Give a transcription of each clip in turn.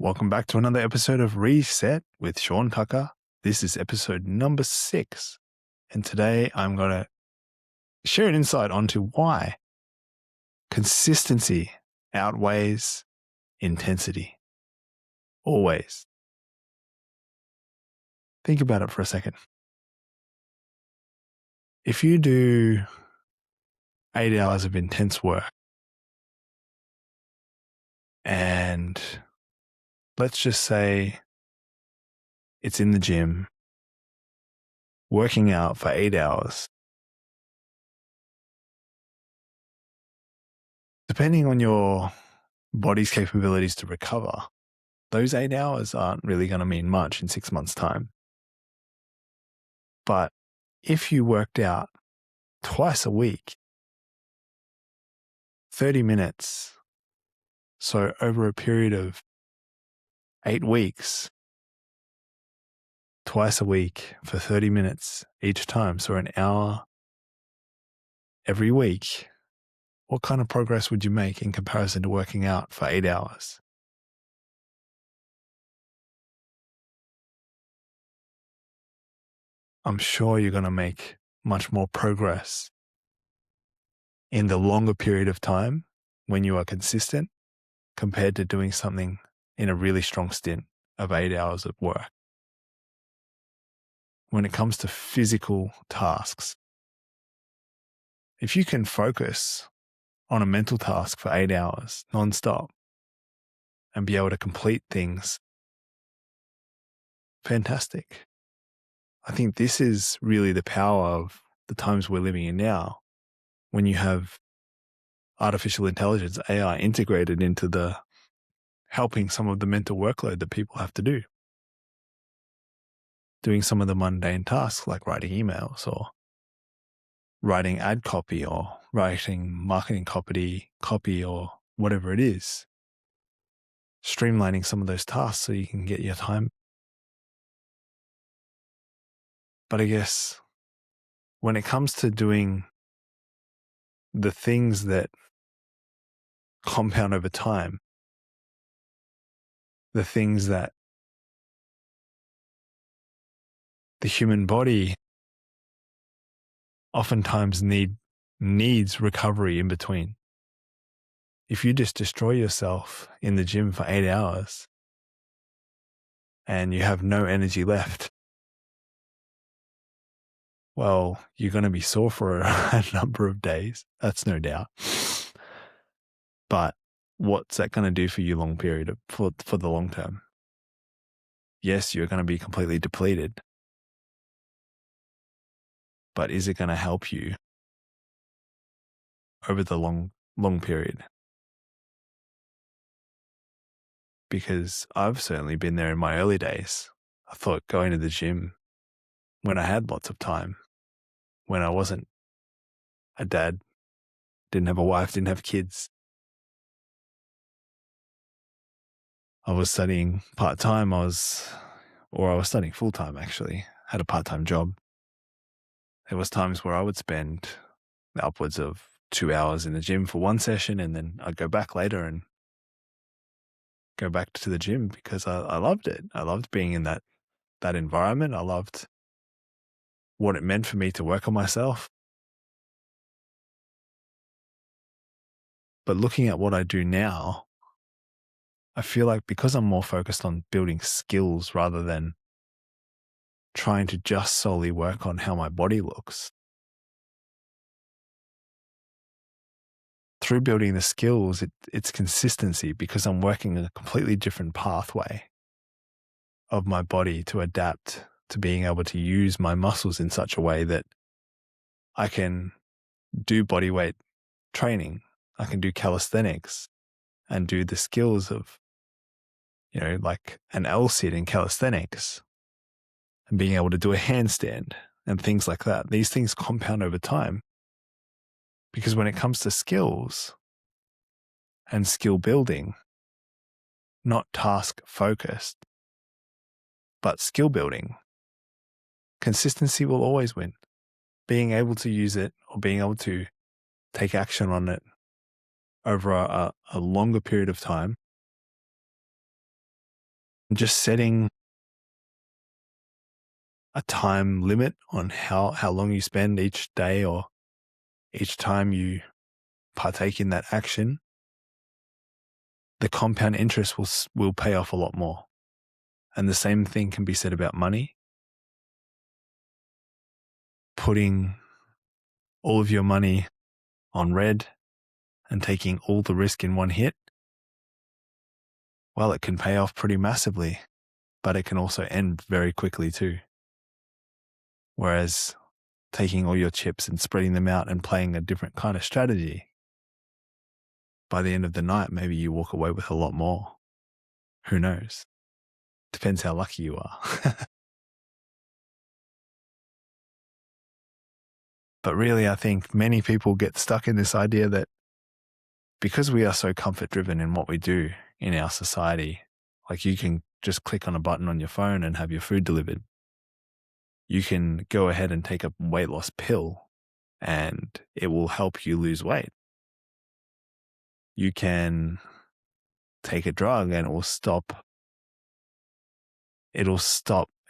Welcome back to another episode of Reset with Sean Tucker. This is episode number 6. And today I'm going to share an insight onto why consistency outweighs intensity. Always. Think about it for a second. If you do 8 hours of intense work and let's just say it's in the gym, working out for 8 hours, depending on your body's capabilities to recover, those 8 hours aren't really going to mean much in 6 months' time. But if you worked out twice a week, 30 minutes, so over a period of 8 weeks, twice a week for 30 minutes each time, so an hour every week, what kind of progress would you make in comparison to working out for 8 hours? I'm sure you're going to make much more progress in the longer period of time when you are consistent compared to doing something in a really strong stint of 8 hours of work. When it comes to physical tasks, if you can focus on a mental task for 8 hours nonstop and be able to complete things, fantastic. I think this is really the power of the times we're living in now, when you have artificial intelligence, AI, integrated into the helping some of the mental workload that people have to do. Doing some of the mundane tasks like writing emails or writing ad copy or writing marketing copy or whatever it is. Streamlining some of those tasks so you can get your time. But I guess when it comes to doing the things that compound over time, the things that the human body oftentimes needs recovery in between. If you just destroy yourself in the gym for 8 hours and you have no energy left, well, you're going to be sore for a number of days. That's no doubt. But what's that going to do for you for the long term? Yes, you're going to be completely depleted. But is it going to help you over the long period? Because I've certainly been there in my early days. I thought going to the gym when I had lots of time, when I wasn't a dad, didn't have a wife, didn't have kids. I was studying part-time. I was studying full-time actually, had a part-time job. There was times where I would spend upwards of 2 hours in the gym for one session, and then I'd go back later and go back to the gym because I loved it. I loved being in that environment. I loved what it meant for me to work on myself. But looking at what I do now, I feel like because I'm more focused on building skills rather than trying to just solely work on how my body looks, through building the skills, it's consistency because I'm working in a completely different pathway of my body to adapt to being able to use my muscles in such a way that I can do body weight training. I can do calisthenics and do the skills of, like an L-sit in calisthenics and being able to do a handstand and things like that. These things compound over time because when it comes to skills and skill building, not task focused, but skill building, consistency will always win. Being able to use it or being able to take action on it over a longer period of time just setting a time limit on how long you spend each day or each time you partake in that action, the compound interest will pay off a lot more. And the same thing can be said about money. Putting all of your money on red and taking all the risk in one hit, well, it can pay off pretty massively, but it can also end very quickly too. Whereas taking all your chips and spreading them out and playing a different kind of strategy, by the end of the night, maybe you walk away with a lot more. Who knows? Depends how lucky you are. But really, I think many people get stuck in this idea that because we are so comfort driven in what we do in our society, like you can just click on a button on your phone and have your food delivered. You can go ahead and take a weight loss pill and it will help you lose weight. You can take a drug and it'll stop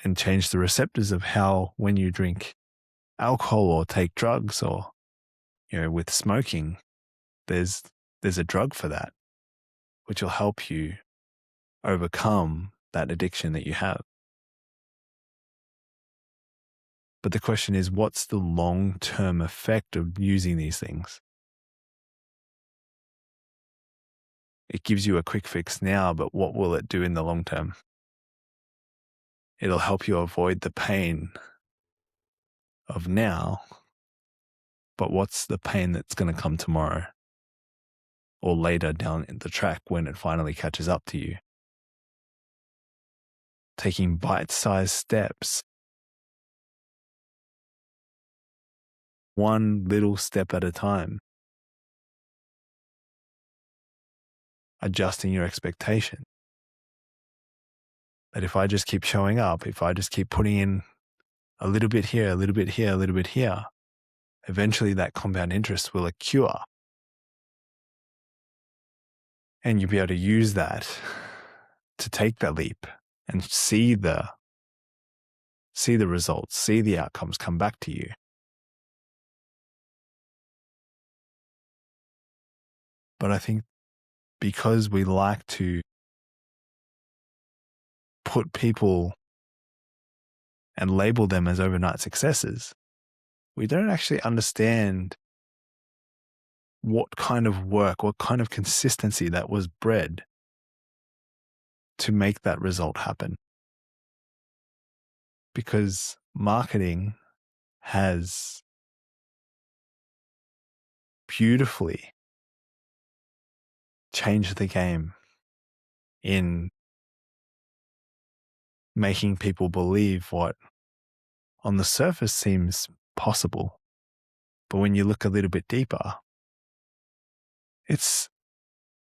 and change the receptors of how when you drink alcohol or take drugs or, with smoking, there's a drug for that, which will help you overcome that addiction that you have. But the question is, what's the long-term effect of using these things? It gives you a quick fix now, but what will it do in the long term? It'll help you avoid the pain of now, but what's the pain that's going to come tomorrow or later down the track when it finally catches up to you? Taking bite-sized steps, one little step at a time, adjusting your expectation. That if I just keep showing up, if I just keep putting in a little bit here, a little bit here, a little bit here, eventually that compound interest will accrue. And you'll be able to use that to take that leap and see the results, see the outcomes come back to you. But I think because we like to put people and label them as overnight successes, we don't actually understand what kind of work, what kind of consistency that was bred to make that result happen. Because marketing has beautifully changed the game in making people believe what on the surface seems possible. But when you look a little bit deeper, it's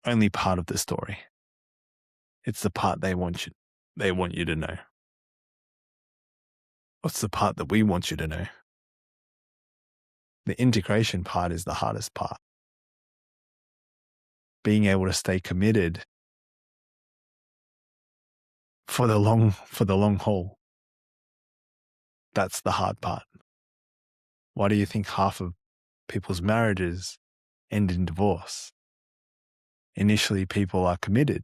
only part of the story. It's the part they want you to know. What's the part that we want you to know? The integration part is the hardest part. Being able to stay committed for the long haul. That's the hard part. Why do you think half of people's marriages end in divorce? Initially, people are committed,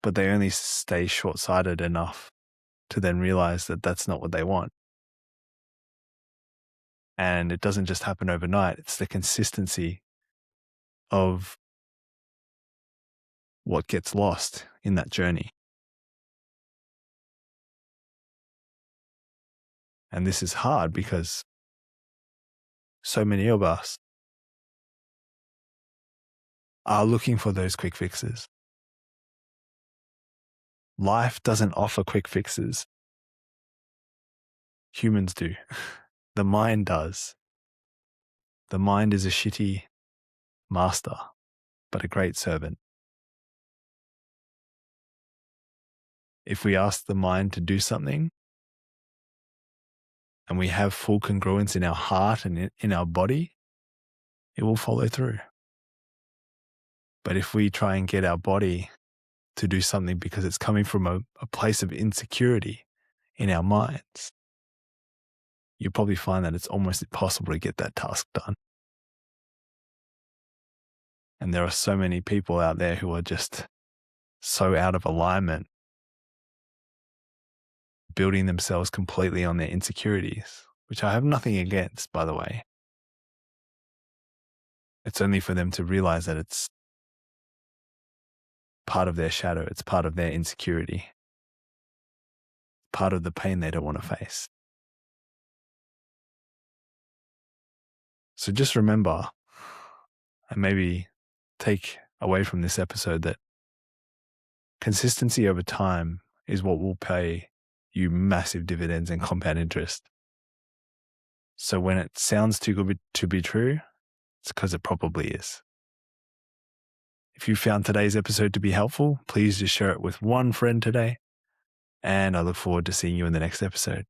but they only stay short-sighted enough to then realize that that's not what they want. And it doesn't just happen overnight. It's the consistency of what gets lost in that journey. And this is hard because so many of us are looking for those quick fixes. Life doesn't offer quick fixes. Humans do. The mind does. The mind is a shitty master, but a great servant. If we ask the mind to do something and we have full congruence in our heart and in our body, it will follow through. But if we try and get our body to do something because it's coming from a place of insecurity in our minds, you'll probably find that it's almost impossible to get that task done. And there are so many people out there who are just so out of alignment, building themselves completely on their insecurities, which I have nothing against, by the way. It's only for them to realize that it's part of their shadow. It's part of their insecurity, part of the pain they don't want to face. So just remember, and maybe take away from this episode, that consistency over time is what will pay you massive dividends and compound interest. So when it sounds too good to be true, it's because it probably is. If you found today's episode to be helpful, please just share it with one friend today. And I look forward to seeing you in the next episode.